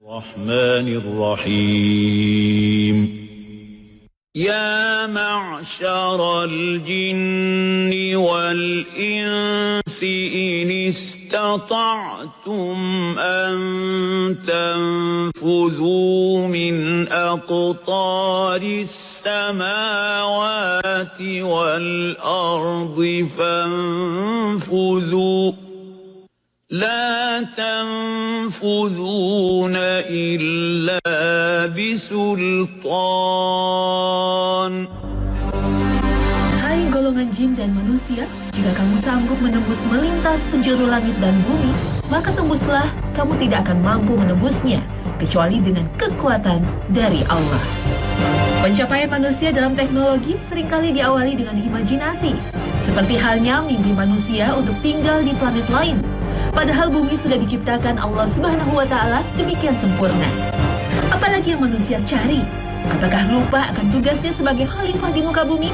الرحمن الرحيم يا معشر الجن والإنس إن استطعتم أن تنفذوا من أقطار السماوات والأرض فانفذوا لا تنفذون إلا بسلطان. Hai golongan jin dan manusia, jika kamu sanggup menembus melintas penjuru langit dan bumi, maka tembuslah, kamu tidak akan mampu menembusnya, kecuali dengan kekuatan dari Allah. Pencapaian manusia dalam teknologi seringkali diawali dengan imajinasi, seperti halnya mimpi manusia untuk tinggal di planet lain. Padahal bumi sudah diciptakan Allah Subhanahu wa Ta'ala demikian sempurna. Apalagi yang manusia cari? Apakah lupa akan tugasnya sebagai khalifah di muka bumi?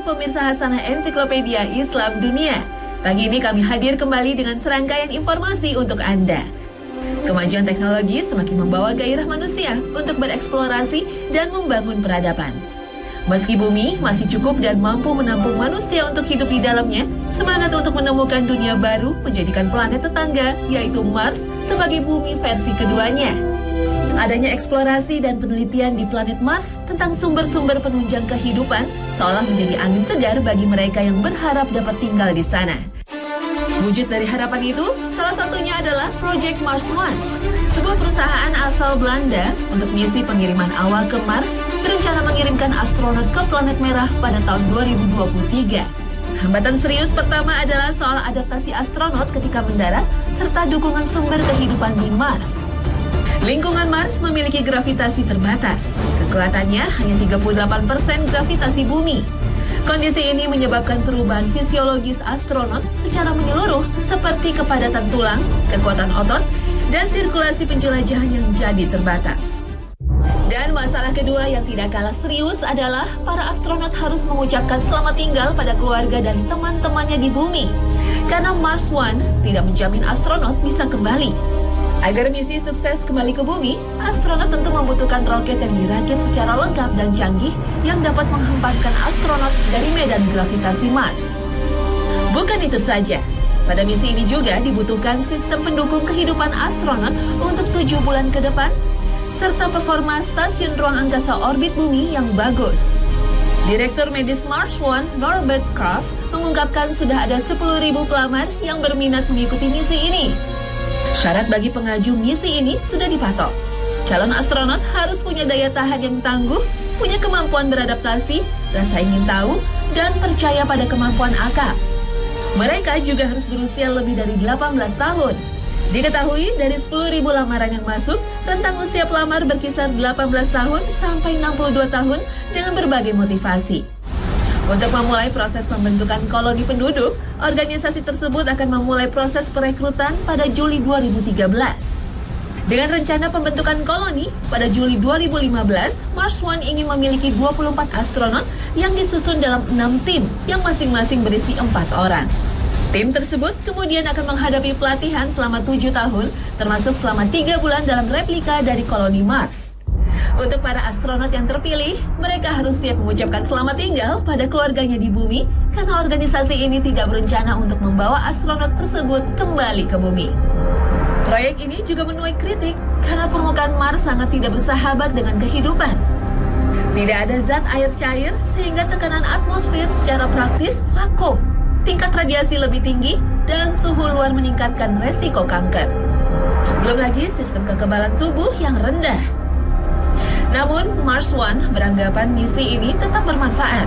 Pemirsa Hasanah Ensiklopedia Islam Dunia. Pagi ini kami hadir kembali dengan serangkaian informasi untuk Anda. Kemajuan teknologi semakin membawa gairah manusia untuk bereksplorasi dan membangun peradaban. Meski bumi masih cukup dan mampu menampung manusia untuk hidup di dalamnya, semangat untuk menemukan dunia baru menjadikan planet tetangga, yaitu Mars, sebagai bumi versi keduanya. Adanya eksplorasi dan penelitian di planet Mars tentang sumber-sumber penunjang kehidupan seolah menjadi angin segar bagi mereka yang berharap dapat tinggal di sana. Wujud dari harapan itu, salah satunya adalah Project Mars One, sebuah perusahaan asal Belanda untuk misi pengiriman awal ke Mars berencana mengirimkan astronot ke planet merah pada tahun 2023. Hambatan serius pertama adalah soal adaptasi astronot ketika mendarat serta dukungan sumber kehidupan di Mars. Lingkungan Mars memiliki gravitasi terbatas. Kekuatannya hanya 38% gravitasi bumi. Kondisi ini menyebabkan perubahan fisiologis astronot secara menyeluruh seperti kepadatan tulang, kekuatan otot, dan sirkulasi penjelajahan yang jadi terbatas. Dan masalah kedua yang tidak kalah serius adalah para astronot harus mengucapkan selamat tinggal pada keluarga dan teman-temannya di bumi. Karena Mars One tidak menjamin astronot bisa kembali. Agar misi sukses kembali ke bumi, astronot tentu membutuhkan roket yang dirakit secara lengkap dan canggih yang dapat menghempaskan astronot dari medan gravitasi Mars. Bukan itu saja, pada misi ini juga dibutuhkan sistem pendukung kehidupan astronot untuk 7 bulan ke depan, serta performa stasiun ruang angkasa orbit bumi yang bagus. Direktur medis Mars One, Norbert Kraft, mengungkapkan sudah ada 10.000 pelamar yang berminat mengikuti misi ini. Syarat bagi pengaju misi ini sudah dipatok. Calon astronot harus punya daya tahan yang tangguh, punya kemampuan beradaptasi, rasa ingin tahu, dan percaya pada kemampuan akal. Mereka juga harus berusia lebih dari 18 tahun. Diketahui dari 10.000 lamaran yang masuk, rentang usia pelamar berkisar 18 tahun sampai 62 tahun dengan berbagai motivasi. Untuk memulai proses pembentukan koloni penduduk, organisasi tersebut akan memulai proses perekrutan pada Juli 2013. Dengan rencana pembentukan koloni, pada Juli 2015, Mars One ingin memiliki 24 astronot yang disusun dalam 6 tim yang masing-masing berisi 4 orang. Tim tersebut kemudian akan menghadapi pelatihan selama 7 tahun, termasuk selama 3 bulan dalam replika dari koloni Mars. Untuk para astronot yang terpilih, mereka harus siap mengucapkan selamat tinggal pada keluarganya di bumi karena organisasi ini tidak berencana untuk membawa astronot tersebut kembali ke bumi. Proyek ini juga menuai kritik karena permukaan Mars sangat tidak bersahabat dengan kehidupan. Tidak ada zat air cair sehingga tekanan atmosfer secara praktis vakum. tingkat radiasi lebih tinggi, dan suhu luar meningkatkan resiko kanker. Belum lagi sistem kekebalan tubuh yang rendah. Namun, Mars One beranggapan misi ini tetap bermanfaat.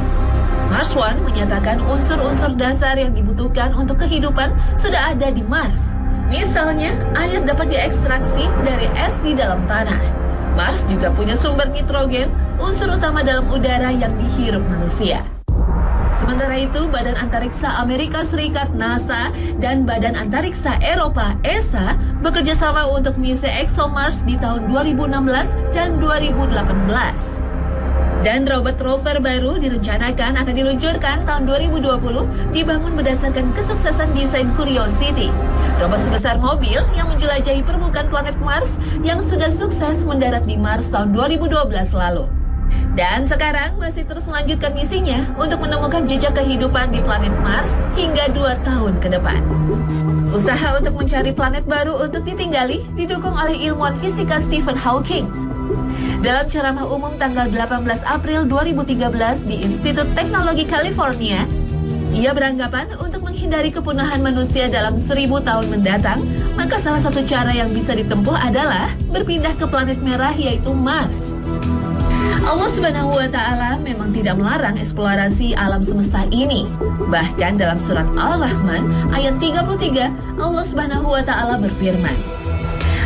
Mars One menyatakan unsur-unsur dasar yang dibutuhkan untuk kehidupan sudah ada di Mars. Misalnya, air dapat diekstraksi dari es di dalam tanah. Mars juga punya sumber nitrogen, unsur utama dalam udara yang dihirup manusia. Sementara itu, Badan Antariksa Amerika Serikat NASA dan Badan Antariksa Eropa ESA bekerja sama untuk misi ExoMars di tahun 2016 dan 2018. Dan robot rover baru direncanakan akan diluncurkan tahun 2020, dibangun berdasarkan kesuksesan desain Curiosity, robot sebesar mobil yang menjelajahi permukaan planet Mars yang sudah sukses mendarat di Mars tahun 2012 lalu. Dan sekarang masih terus melanjutkan misinya untuk menemukan jejak kehidupan di planet Mars hingga 2 tahun ke depan. Usaha untuk mencari planet baru untuk ditinggali didukung oleh ilmuwan fisika Stephen Hawking. Dalam ceramah umum tanggal 18 April 2013 di Institut Teknologi California, ia beranggapan untuk menghindari kepunahan manusia dalam 1000 tahun mendatang, maka salah satu cara yang bisa ditempuh adalah berpindah ke planet merah yaitu Mars. Allah Subhanahu wa Ta'ala memang tidak melarang eksplorasi alam semesta ini. Bahkan dalam surat Al-Rahman ayat 33, Allah Subhanahu wa Ta'ala berfirman,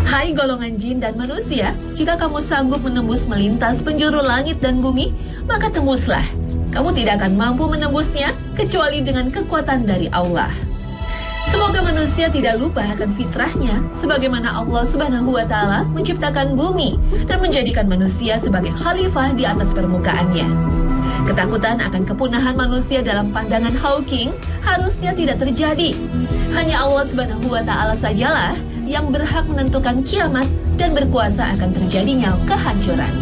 "Hai golongan jin dan manusia, jika kamu sanggup menembus melintas penjuru langit dan bumi, maka tembuslah. Kamu tidak akan mampu menembusnya kecuali dengan kekuatan dari Allah." Semoga manusia tidak lupa akan fitrahnya, sebagaimana Allah Subhanahu wa Ta'ala menciptakan bumi dan menjadikan manusia sebagai khalifah di atas permukaannya. Ketakutan akan kepunahan manusia dalam pandangan Hawking harusnya tidak terjadi. Hanya Allah Subhanahu wa Ta'ala sajalah yang berhak menentukan kiamat dan berkuasa akan terjadinya kehancuran.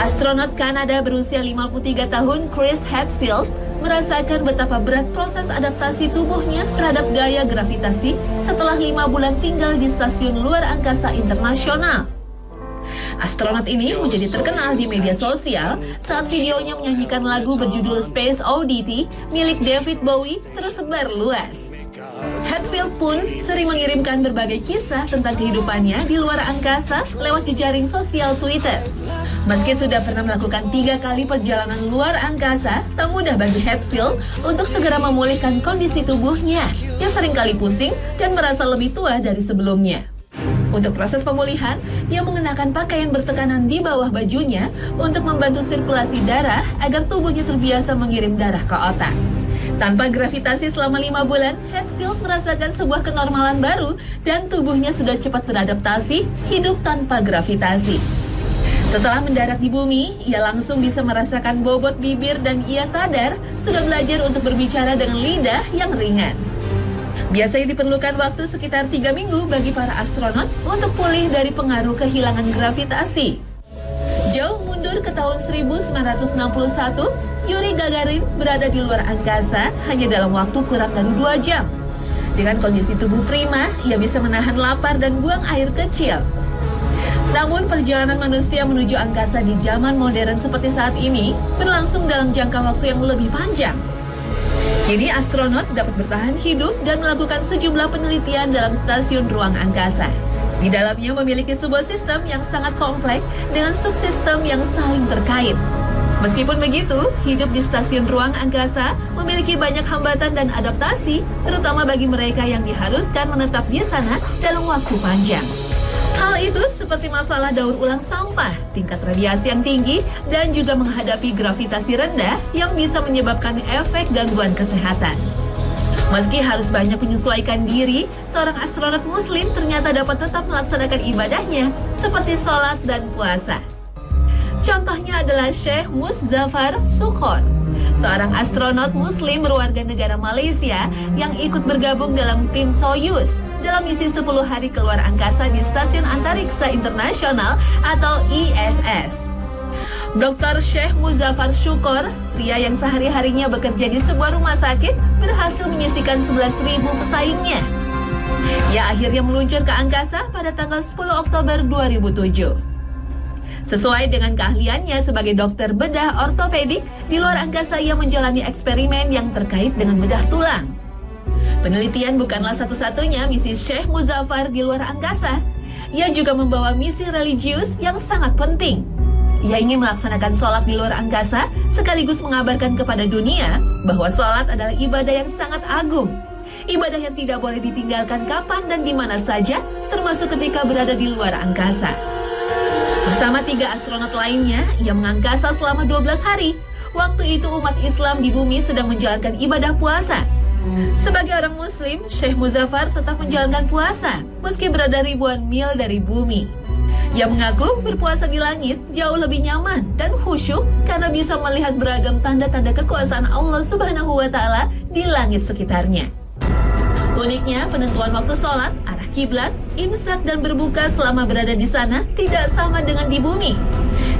Astronot Kanada berusia 53 tahun Chris Hadfield merasakan betapa berat proses adaptasi tubuhnya terhadap gaya gravitasi setelah 5 bulan tinggal di stasiun luar angkasa internasional. Astronot ini menjadi terkenal di media sosial saat videonya menyanyikan lagu berjudul Space Oddity milik David Bowie tersebar luas. Hadfield pun sering mengirimkan berbagai kisah tentang kehidupannya di luar angkasa lewat jejaring sosial Twitter. Meski sudah pernah melakukan 3 kali perjalanan luar angkasa, tak mudah bagi Hadfield untuk segera memulihkan kondisi tubuhnya yang seringkali pusing dan merasa lebih tua dari sebelumnya. Untuk proses pemulihan, ia mengenakan pakaian bertekanan di bawah bajunya untuk membantu sirkulasi darah agar tubuhnya terbiasa mengirim darah ke otak. Tanpa gravitasi selama 5 bulan, Hadfield merasakan sebuah kenormalan baru dan tubuhnya sudah cepat beradaptasi hidup tanpa gravitasi. Setelah mendarat di bumi, ia langsung bisa merasakan bobot bibir dan ia sadar sudah belajar untuk berbicara dengan lidah yang ringan. Biasanya diperlukan waktu sekitar 3 minggu bagi para astronot untuk pulih dari pengaruh kehilangan gravitasi. Jauh mundur ke tahun 1961, Yuri Gagarin berada di luar angkasa hanya dalam waktu kurang dari 2 jam. Dengan kondisi tubuh prima, ia bisa menahan lapar dan buang air kecil. Namun perjalanan manusia menuju angkasa di zaman modern seperti saat ini berlangsung dalam jangka waktu yang lebih panjang. Kini astronot dapat bertahan hidup dan melakukan sejumlah penelitian dalam stasiun ruang angkasa. Di dalamnya memiliki sebuah sistem yang sangat kompleks dengan subsistem yang saling terkait. Meskipun begitu, hidup di stasiun ruang angkasa memiliki banyak hambatan dan adaptasi, terutama bagi mereka yang diharuskan menetap di sana dalam waktu panjang. Hal itu seperti masalah daur ulang sampah, tingkat radiasi yang tinggi, dan juga menghadapi gravitasi rendah yang bisa menyebabkan efek gangguan kesehatan. Meski harus banyak menyesuaikan diri, seorang astronot muslim ternyata dapat tetap melaksanakan ibadahnya, seperti sholat dan puasa. Contohnya adalah Syekh Muzaffar Sukhor, seorang astronot muslim berwarga negara Malaysia yang ikut bergabung dalam tim Soyuz dalam misi 10 hari keluar angkasa di Stasiun Antariksa Internasional atau ISS. Dr. Syekh Muzaffar Sukhor, pria yang sehari-harinya bekerja di sebuah rumah sakit, berhasil menyisihkan 11.000 pesaingnya. Ia akhirnya meluncur ke angkasa pada tanggal 10 Oktober 2007. Sesuai dengan keahliannya sebagai dokter bedah ortopedik, di luar angkasa ia menjalani eksperimen yang terkait dengan bedah tulang. Penelitian bukanlah satu-satunya misi Syekh Muzaffar di luar angkasa. Ia juga membawa misi religius yang sangat penting. Ia ingin melaksanakan sholat di luar angkasa sekaligus mengabarkan kepada dunia bahwa sholat adalah ibadah yang sangat agung. Ibadah yang tidak boleh ditinggalkan kapan dan di mana saja, termasuk ketika berada di luar angkasa. Bersama 3 astronot lainnya, ia mengangkasa selama 12 hari. Waktu itu umat Islam di bumi sedang menjalankan ibadah puasa. Sebagai orang Muslim, Syekh Muzaffar tetap menjalankan puasa, meski berada ribuan mil dari bumi. Ia mengaku berpuasa di langit jauh lebih nyaman dan khusyuk karena bisa melihat beragam tanda-tanda kekuasaan Allah Subhanahu wa Ta'ala di langit sekitarnya. Uniknya, penentuan waktu sholat, arah kiblat, imsak dan berbuka selama berada di sana tidak sama dengan di bumi.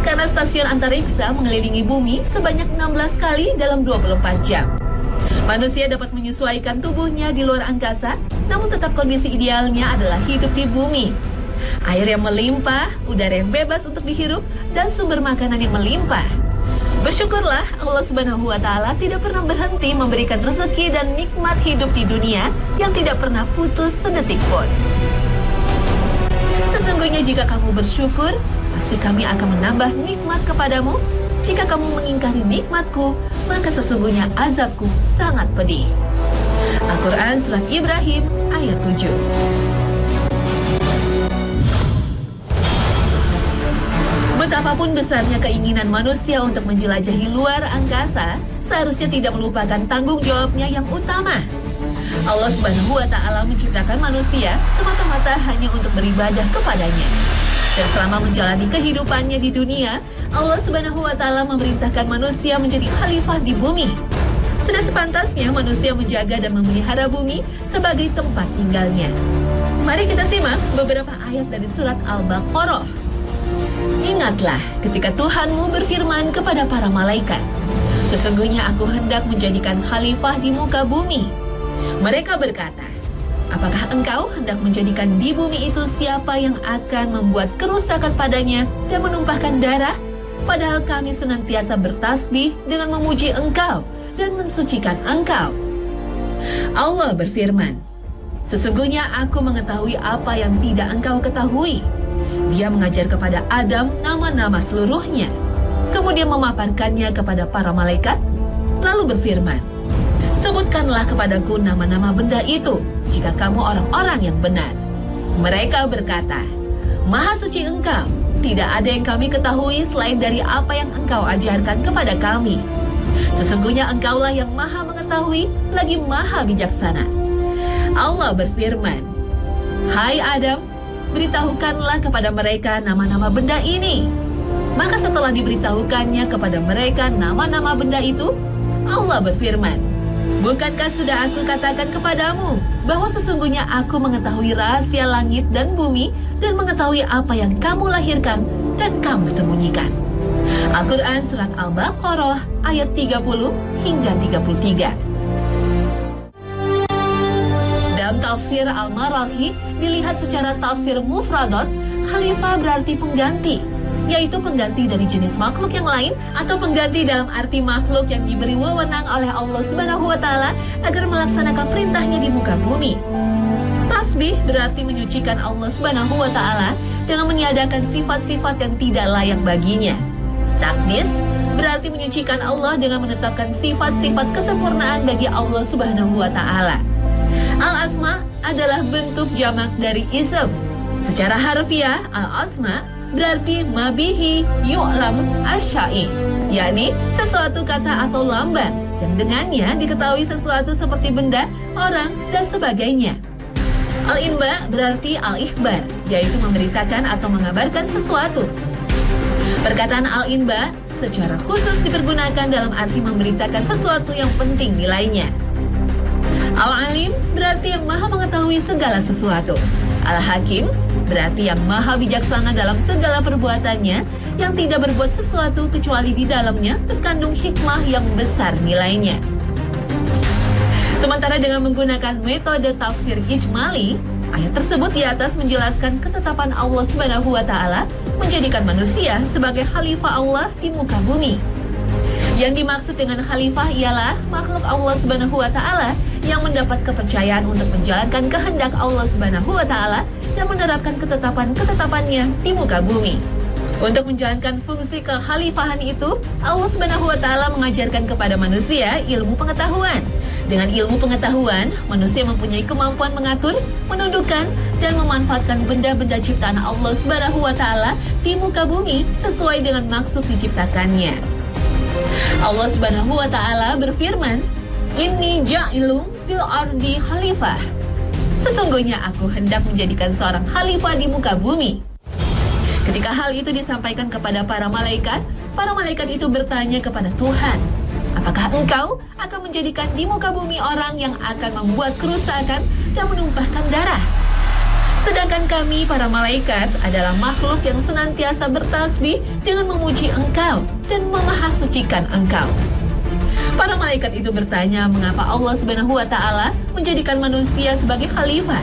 Karena stasiun antariksa mengelilingi bumi sebanyak 16 kali dalam 24 jam. Manusia dapat menyesuaikan tubuhnya di luar angkasa, namun tetap kondisi idealnya adalah hidup di bumi. Air yang melimpah, udara yang bebas untuk dihirup, dan sumber makanan yang melimpah. Bersyukurlah Allah Subhanahu wa Ta'ala tidak pernah berhenti memberikan rezeki dan nikmat hidup di dunia yang tidak pernah putus sedetik pun. Sesungguhnya jika kamu bersyukur, pasti kami akan menambah nikmat kepadamu. Jika kamu mengingkari nikmatku, maka sesungguhnya azabku sangat pedih. Al-Quran Surat Ibrahim ayat 7. Betapapun besarnya keinginan manusia untuk menjelajahi luar angkasa, seharusnya tidak melupakan tanggung jawabnya yang utama. Allah Subhanahu wa Ta'ala menciptakan manusia semata-mata hanya untuk beribadah kepadanya. Dan selama menjalani kehidupannya di dunia, Allah Subhanahu wa Ta'ala memerintahkan manusia menjadi khalifah di bumi. Sudah sepantasnya manusia menjaga dan memelihara bumi sebagai tempat tinggalnya. Mari kita simak beberapa ayat dari surat Al-Baqarah. Ingatlah ketika Tuhanmu berfirman kepada para malaikat, sesungguhnya aku hendak menjadikan khalifah di muka bumi. Mereka berkata, apakah engkau hendak menjadikan di bumi itu siapa yang akan membuat kerusakan padanya dan menumpahkan darah? Padahal kami senantiasa bertasbih dengan memuji engkau dan mensucikan engkau. Allah berfirman, sesungguhnya aku mengetahui apa yang tidak engkau ketahui. Dia mengajar kepada Adam nama-nama seluruhnya, kemudian memaparkannya kepada para malaikat, lalu berfirman, sebutkanlah kepadaku nama-nama benda itu, jika kamu orang-orang yang benar. Mereka berkata, Maha suci engkau, tidak ada yang kami ketahui selain dari apa yang engkau ajarkan kepada kami. Sesungguhnya engkaulah yang maha mengetahui, lagi maha bijaksana. Allah berfirman, hai Adam, beritahukanlah kepada mereka nama-nama benda ini. Maka setelah diberitahukannya kepada mereka nama-nama benda itu, Allah berfirman, bukankah sudah aku katakan kepadamu bahwa sesungguhnya aku mengetahui rahasia langit dan bumi dan mengetahui apa yang kamu lahirkan dan kamu sembunyikan. Al-Quran Surat Al-Baqarah ayat 30 hingga 33. Dalam tafsir Al-Maraghib dilihat secara tafsir mufradat, khalifah berarti pengganti, yaitu pengganti dari jenis makhluk yang lain atau pengganti dalam arti makhluk yang diberi wewenang oleh Allah Subhanahu wa Ta'ala agar melaksanakan perintahnya di muka bumi. Tasbih berarti menyucikan Allah Subhanahu wa Ta'ala dengan meniadakan sifat-sifat yang tidak layak baginya. Takdis berarti menyucikan Allah dengan menetapkan sifat-sifat kesempurnaan bagi Allah Subhanahu wa Ta'ala. Al-Asma adalah bentuk jamak dari ism. Secara harfiah, Al-Asma berarti mabihi yu'lam asyai, yakni sesuatu kata atau lambang yang dengannya diketahui sesuatu seperti benda, orang, dan sebagainya. Al-Inba berarti al-ikhbar, yaitu memberitakan atau mengabarkan sesuatu. Perkataan al-inba secara khusus dipergunakan dalam arti memberitakan sesuatu yang penting nilainya. Al-Alim berarti yang maha mengetahui segala sesuatu. Al-Hakim berarti yang maha bijaksana dalam segala perbuatannya, yang tidak berbuat sesuatu kecuali di dalamnya terkandung hikmah yang besar nilainya. Sementara dengan menggunakan metode tafsir ijmali, Ayat tersebut di atas menjelaskan ketetapan Allah Subhanahu wa taala menjadikan manusia sebagai khalifah Allah di muka bumi. Yang dimaksud dengan khalifah ialah makhluk Allah Subhanahu wa taala yang mendapat kepercayaan untuk menjalankan kehendak Allah Subhanahu wa taala dan menerapkan ketetapan-ketetapannya di muka bumi. Untuk menjalankan fungsi kekhalifahan itu, Allah Subhanahu wa taala mengajarkan kepada manusia ilmu pengetahuan. Dengan ilmu pengetahuan, manusia mempunyai kemampuan mengatur, menundukkan, dan memanfaatkan benda-benda ciptaan Allah Subhanahu wa taala di muka bumi sesuai dengan maksud diciptakannya. Allah Subhanahu wa taala berfirman, "Inni ja'ilun fil ardi khalifah." Sesungguhnya aku hendak menjadikan seorang khalifah di muka bumi. Ketika hal itu disampaikan kepada para malaikat itu bertanya kepada Tuhan, "Apakah engkau akan menjadikan di muka bumi orang yang akan membuat kerusakan dan menumpahkan darah? Sedangkan kami, para malaikat, adalah makhluk yang senantiasa bertasbih dengan memuji engkau dan memahasucikan engkau." Para malaikat itu bertanya mengapa Allah Subhanahu wa taala menjadikan manusia sebagai khalifah.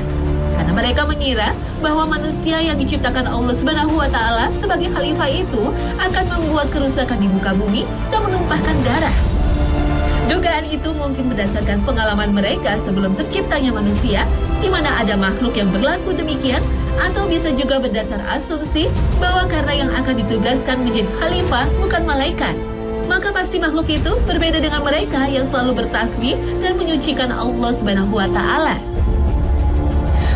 Karena mereka mengira bahwa manusia yang diciptakan Allah Subhanahu wa taala sebagai khalifah itu akan membuat kerusakan di muka bumi dan menumpahkan darah. Dugaan itu mungkin berdasarkan pengalaman mereka sebelum terciptanya manusia, di mana ada makhluk yang berlaku demikian, atau bisa juga berdasar asumsi bahwa karena yang akan ditugaskan menjadi khalifah bukan malaikat, maka pasti makhluk itu berbeda dengan mereka yang selalu bertasbih dan menyucikan Allah Subhanahu wa taala.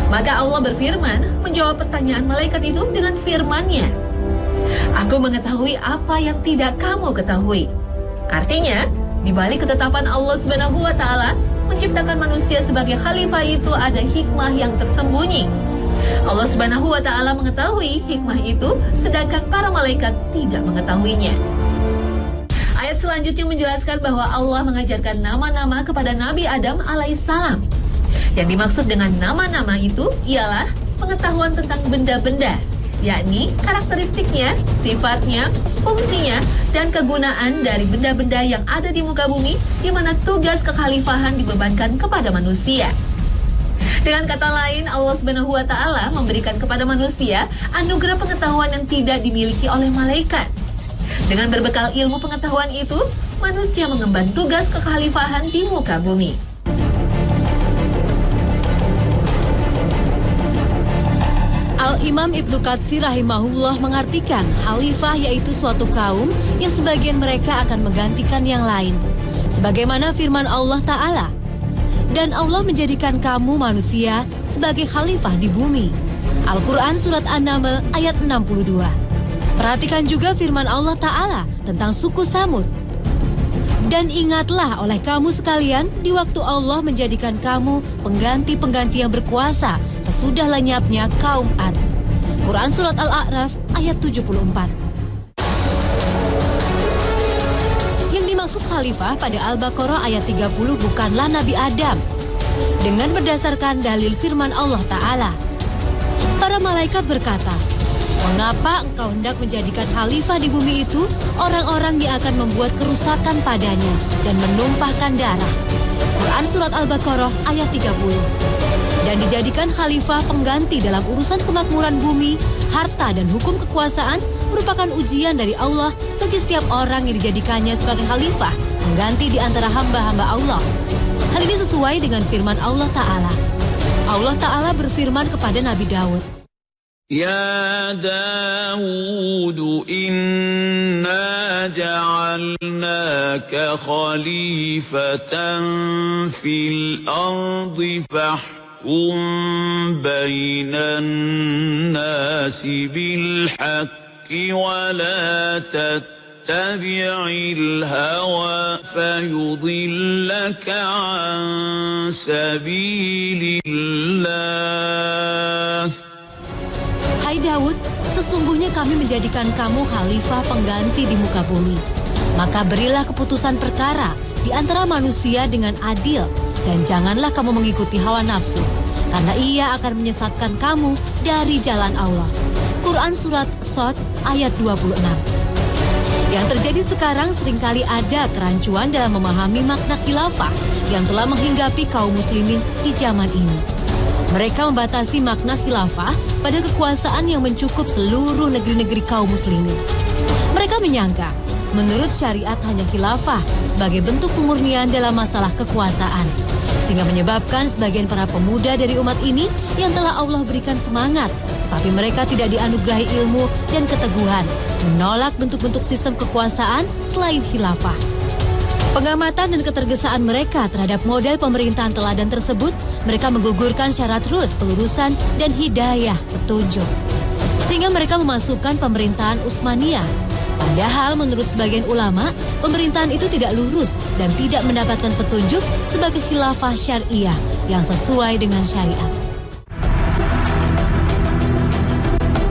Maka Allah berfirman menjawab pertanyaan malaikat itu dengan firman-Nya, "Aku mengetahui apa yang tidak kamu ketahui." Artinya, di balik ketetapan Allah Subhanahu wa taala menciptakan manusia sebagai khalifah itu ada hikmah yang tersembunyi. Allah Subhanahu wa taala mengetahui hikmah itu, sedangkan para malaikat tidak mengetahuinya. Ayat selanjutnya menjelaskan bahwa Allah mengajarkan nama-nama kepada Nabi Adam alaihissalam. Yang dimaksud dengan nama-nama itu ialah pengetahuan tentang benda-benda, yakni karakteristiknya, sifatnya, fungsinya, dan kegunaan dari benda-benda yang ada di muka bumi, di mana tugas kekhalifahan dibebankan kepada manusia. Dengan kata lain, Allah Subhanahu wa taala memberikan kepada manusia anugerah pengetahuan yang tidak dimiliki oleh malaikat. Dengan berbekal ilmu pengetahuan itu, manusia mengemban tugas kekhalifahan di muka bumi. Al-Imam Ibnu Katsir rahimahullah mengartikan khalifah yaitu suatu kaum yang sebagian mereka akan menggantikan yang lain. Sebagaimana firman Allah Ta'ala, "Dan Allah menjadikan kamu manusia sebagai khalifah di bumi." Al-Quran Surat An-Naml ayat 62. Perhatikan juga firman Allah Ta'ala tentang suku Samud. "Dan ingatlah oleh kamu sekalian di waktu Allah menjadikan kamu pengganti-pengganti yang berkuasa sesudah lenyapnya kaum Ad." Quran Surat Al-A'raf ayat 74. Yang dimaksud khalifah pada Al-Baqarah ayat 30 bukanlah Nabi Adam. Dengan berdasarkan dalil firman Allah Ta'ala, para malaikat berkata, "Mengapa engkau hendak menjadikan khalifah di bumi itu orang-orang yang akan membuat kerusakan padanya dan menumpahkan darah?" Quran Surat Al-Baqarah ayat 30. Dan dijadikan khalifah pengganti dalam urusan kemakmuran bumi, harta dan hukum kekuasaan merupakan ujian dari Allah bagi setiap orang yang dijadikannya sebagai khalifah pengganti di antara hamba-hamba Allah. Hal ini sesuai dengan firman Allah Ta'ala. Allah Ta'ala berfirman kepada Nabi Daud, Ya Dawud, inna ja'alnaka khalifatan fil ardi fahkum bainan nasi bil haqqi wa la tattabi'il hawa fayudillaka an sabilillah. Hai Daud, sesungguhnya kami menjadikan kamu khalifah pengganti di muka bumi. Maka berilah keputusan perkara di antara manusia dengan adil, dan janganlah kamu mengikuti hawa nafsu, karena ia akan menyesatkan kamu dari jalan Allah. Quran Surat Shad ayat 26. Yang terjadi sekarang seringkali ada kerancuan dalam memahami makna khilafah yang telah menghinggapi kaum muslimin di zaman ini. Mereka membatasi makna khilafah pada kekuasaan yang mencukup seluruh negeri-negeri kaum muslimin. Mereka menyangka, menurut syariat hanya khilafah sebagai bentuk pemurnian dalam masalah kekuasaan. Sehingga menyebabkan sebagian para pemuda dari umat ini yang telah Allah berikan semangat, tetapi mereka tidak dianugerahi ilmu dan keteguhan, menolak bentuk-bentuk sistem kekuasaan selain khilafah. Pengamatan dan ketergesaan mereka terhadap model pemerintahan teladan tersebut, mereka menggugurkan syarat rus, kelurusan, dan hidayah, petunjuk. Sehingga mereka memasukkan pemerintahan Utsmaniyah. Padahal menurut sebagian ulama, pemerintahan itu tidak lurus dan tidak mendapatkan petunjuk sebagai khilafah syariah yang sesuai dengan syariat.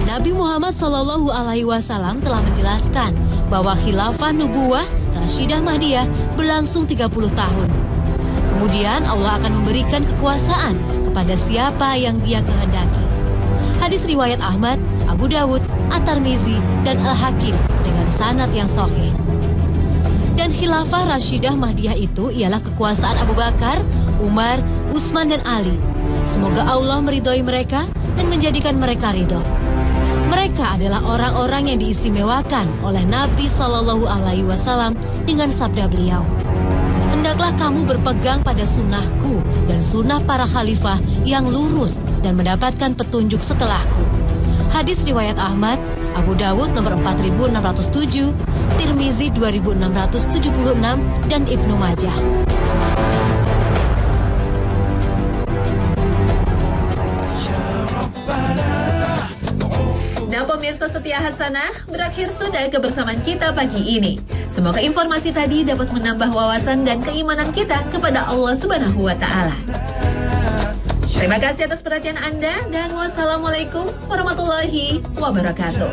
Nabi Muhammad SAW telah menjelaskan bahwa khilafah nubuwah Rasyidah Mahdiyah berlangsung 30 tahun. Kemudian Allah akan memberikan kekuasaan kepada siapa yang Dia kehendaki. Hadis riwayat Ahmad, Abu Dawud, At-Tirmizi, dan Al-Hakim dengan sanad yang sahih. Dan khilafah Rasyidah Mahdiyah itu ialah kekuasaan Abu Bakar, Umar, Utsman, dan Ali. Semoga Allah meridhoi mereka dan menjadikan mereka ridho. Mereka adalah orang-orang yang diistimewakan oleh Nabi SAW dengan sabda beliau, "Hendaklah kamu berpegang pada sunnahku dan sunnah para khalifah yang lurus dan mendapatkan petunjuk setelahku." Hadis riwayat Ahmad, Abu Dawud nomor 4607, Tirmizi 2676, dan Ibnu Majah. Nah pemirsa setia Hasanah, berakhir sudah kebersamaan kita pagi ini. Semoga informasi tadi dapat menambah wawasan dan keimanan kita kepada Allah Subhanahu wa Ta'ala. Terima kasih atas perhatian Anda dan wassalamualaikum warahmatullahi wabarakatuh.